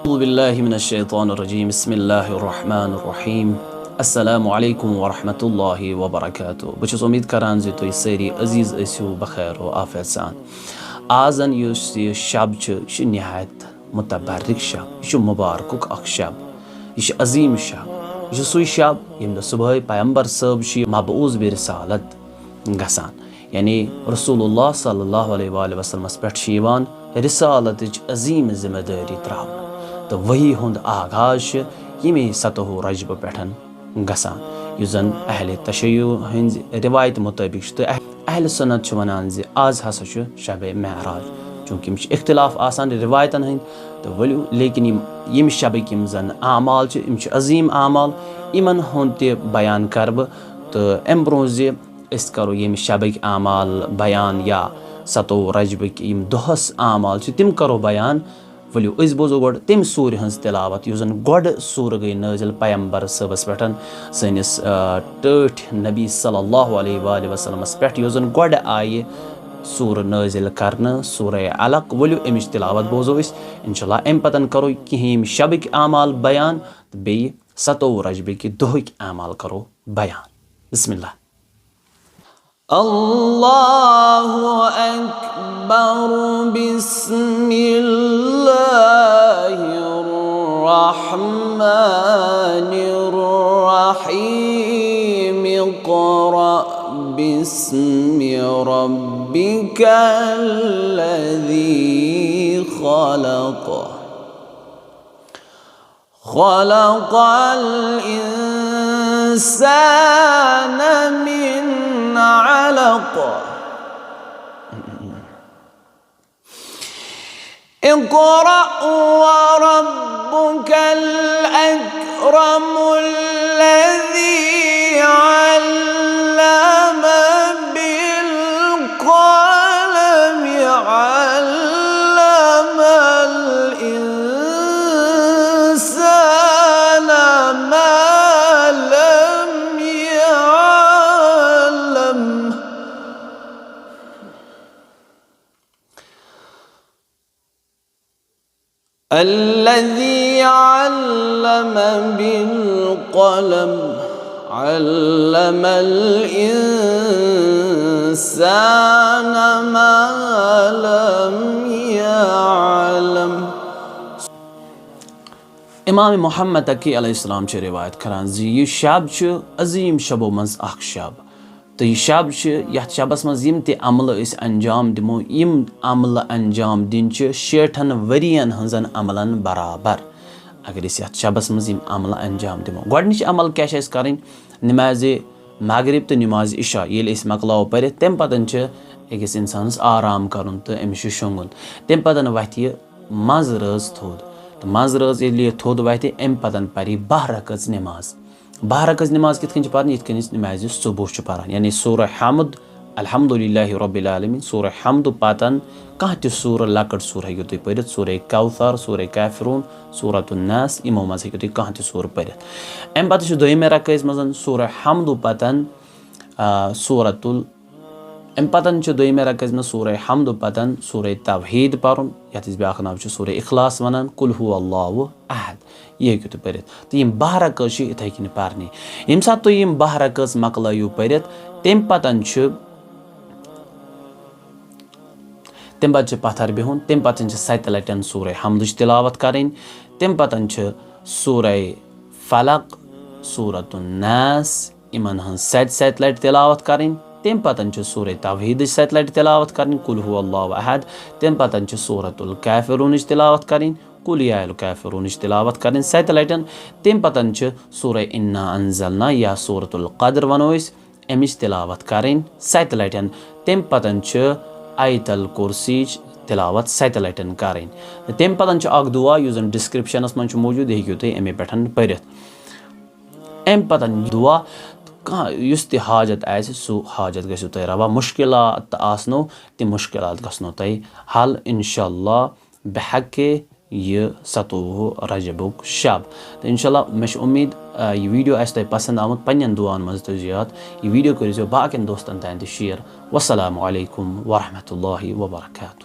أعوذ بالله من الشيطان الرجيم بسم الله الرحمن الرحيم السلام عليكم ورحمة الله وبركاته بچس امید کران زِ تُہۍ سٲری عزیٖز ٲسِو بخیر و عافیت سان آزن یُس یہِ شب چھُ یہِ چھُ نہایت متبرک شب یہِ چھُ مُبارکُک اکھ شب یہِ چھُ عظیٖم شب یہِ چھُ سُے شب ییٚمہِ دۄہ صبحٲے پیمبر صٲب چھُ یہِ مبعوٗث برسالت گژھان یعنی رسول اللہ صلی اللہ علیہ وآلہ وسلمس پٮ۪ٹھ چھِ یِوان رسالتٕچ عظیٖم ذمہٕ دٲری ترٛاونہٕ تہٕ ؤحی ہُنٛد آغاز چھُ ییٚمے 17 رجبہٕ پٮ۪ٹھ گژھان یُس زن اہلِ تشیع ہٕنٛزِ رِوایتہِ مُطٲبق چھُ تہٕ اہلِ سُنت چھِ ونان زِ آز ہسا چھُ شبِ معراج چوٗنٛکہِ یِم چھِ اختلاف آسان رِوایتن ہٕنٛدۍ تہٕ ؤلِو لیکن ییٚمہِ شبٕکۍ یِم زن اعمال چھِ یِم چھِ عظیٖم اعمال یِمن ہُنٛد تہِ بیان کرٕ بہٕ تہٕ امہِ برونٛہہ زِ أسۍ کرو ییٚمہِ شبٕکۍ اعمال بیان یا 17 رجبٕکۍ یِم دۄہس اعمال چھِ تِم کرو بیان ؤلِو أسۍ بوزو گۄڈٕ تمہِ سوٗرِ ہٕنٛز تِلاوت یُس زن گۄڈٕ سوٗرٕ گٔے نٲزِل پیمبر صٲبس پٮ۪ٹھ سٲنِس ٹٲٹھۍ نبی صلی اللہ علیہ وآلہ وسلمس پٮ۪ٹھ یۄس زن گۄڈٕ آیہِ سوٗرٕ نٲزِل کرنہٕ سورہ علق ؤلِو امِچ تِلاوت بوزو أسۍ انشاء اللہ امہِ پتن کرو کینٛہہ ییٚمہِ شبٕکۍ اعمال بیان تہٕ بیٚیہِ 17 رجبٕکۍ دۄہٕکۍ اعمال کرو بیان بسم اللہ اللہ اکبر بسم اللہ الرحمن الرحیم اقرأ باسم ربک الذی خلق خلق الانسان من علق اقرأ وربك الأكرم الذي علم بالقلم علم الإنسان ما لم يعلم الذي علم بالقلم علم الإنسان ما لم يعلم امام محمد تقی علیہ السلام چھِ رِوایت کران زِ یہِ شب چھُ عظیٖم شبو منٛز اکھ شب تہٕ یہِ شب چھُ یتھ شبس منٛز یِم تہِ عملہٕ أسۍ انجام دِمو یِم عملہٕ انجام دِنۍ چھِ 60 ؤرین ہٕنٛزن عملن برابر اگر أسۍ یتھ شبس منٛز یِم عملہٕ انجام دِمو گۄڈنِچ عمل کیاہ چھِ اَسہِ کرٕنۍ نمازِ مغرب تہٕ نمازِ عشاء ییٚلہِ أسۍ مۄکلاوو پٔرِتھ تمہِ پتہٕ چھِ أکِس انسانس آرام کرُن تہٕ أمِس چھُ شۄنٛگُن تمہِ پتہٕ وتھِ یہِ منٛز رٲژ تھوٚد تہٕ منٛز رٲژ ییٚلہِ یہِ تھوٚد وتھِ امہِ پتہٕ پرِ یہِ 12 رکعژ نماز 12 رکعژ نماز کِتھ کٔنۍ چھِ پران یِتھ کٔنۍ أسۍ نمازِ صبح چھِ پران یعنی سورہ حمد الحمدُاللہ رب العالمین سورہ حمدٕ پتن کانٛہہ تہِ سوٗرٕ لۄکٕٹ سوٗرٕ ہیٚکِو تُہۍ پٔرِتھ سورہ کوثر سورہ کافرون سورۃ الناس یِمو منٛز ہیٚکِو تُہۍ کانٛہہ تہِ سوٗرٕ پٔرِتھ امہِ پتہٕ چھُ دوٚیمہِ رکعژ منٛز سورہ حمدٕ پتن امہِ پتن چھُ دوٚیمہِ رکعژ منٛز سورہ حمدٕ پتن سورہ توحیٖد پرُن یتھ أسۍ بیٛاکھ ناو چھُ سورہ اخلاص ونان قل هو اللہ احد یہِ ہیٚکِو تُہۍ پٔرِتھ تہٕ یِم 12 رکعژ چھِ یِتھٕے کٔنۍ پرنہِ ییٚمہِ ساتہٕ تُہۍ یِم 12 رکعژ مۄکلٲیِو پٔرِتھ تمہِ پتہٕ چھُ پتھر بِہُن تمہِ پتہٕ چھِ 7 لٹہِ سورہ حمدٕچ تِلاوت کرٕنۍ تمہِ پتہٕ چھِ سورہ فلق سورۃ الناس یِمن ہٕنٛز 7 لٹہِ تِلاوت کرٕنۍ تمہِ پتہٕ چھِ سورہ توحیٖدٕچ 7 لٹہِ تِلاوت کرٕنۍ قل هو اللہ احد تمہِ پتہٕ چھِ سورۃ الکافرونٕچ تِلاوت کرٕنۍ قل یا الکافرونٕچ تِلاوت کرٕنۍ 7 لٹہِ تمہِ پتہٕ چھِ سورہ انا انزلنا یا سورۃ القدر ونو أسۍ امِچ تِلاوت کرٕنۍ 7 لٹہِ تمہِ پتہٕ چھِ آیت الکُرسیٖچ تِلاوت 7 لٹہِ کرٕنۍ تہٕ تمہِ پتہٕ چھُ اکھ دُعا یُس زن ڈسکرپشنس منٛز چھُ موٗجوٗد یہِ ہیٚکِو تُہۍ امے پٮ۪ٹھ پٔرِتھ امہِ پتہٕ دُعا کانٛہہ یُس تہِ حاجت آسہِ سُہ حاجت گژھِو تۄہہِ روا مُشکِلات آسنو تِم مُشکِلات گژھنو تۄہہِ حل انشاء اللہ بحقہِ یہِ 17 رجبُک شب تہٕ انشاء اللہ مےٚ چھِ اُمید یہِ ویٖڈیو آسہِ تۄہہِ پسنٛد آمُت پننٮ۪ن دُعاہن منٛز تھٲیزیو یاد یہِ ویٖڈیو کٔرۍزیو باقین دوستن تام تہِ شیر والسلام علیکم ورحمتہ اللہ وبرکاتہ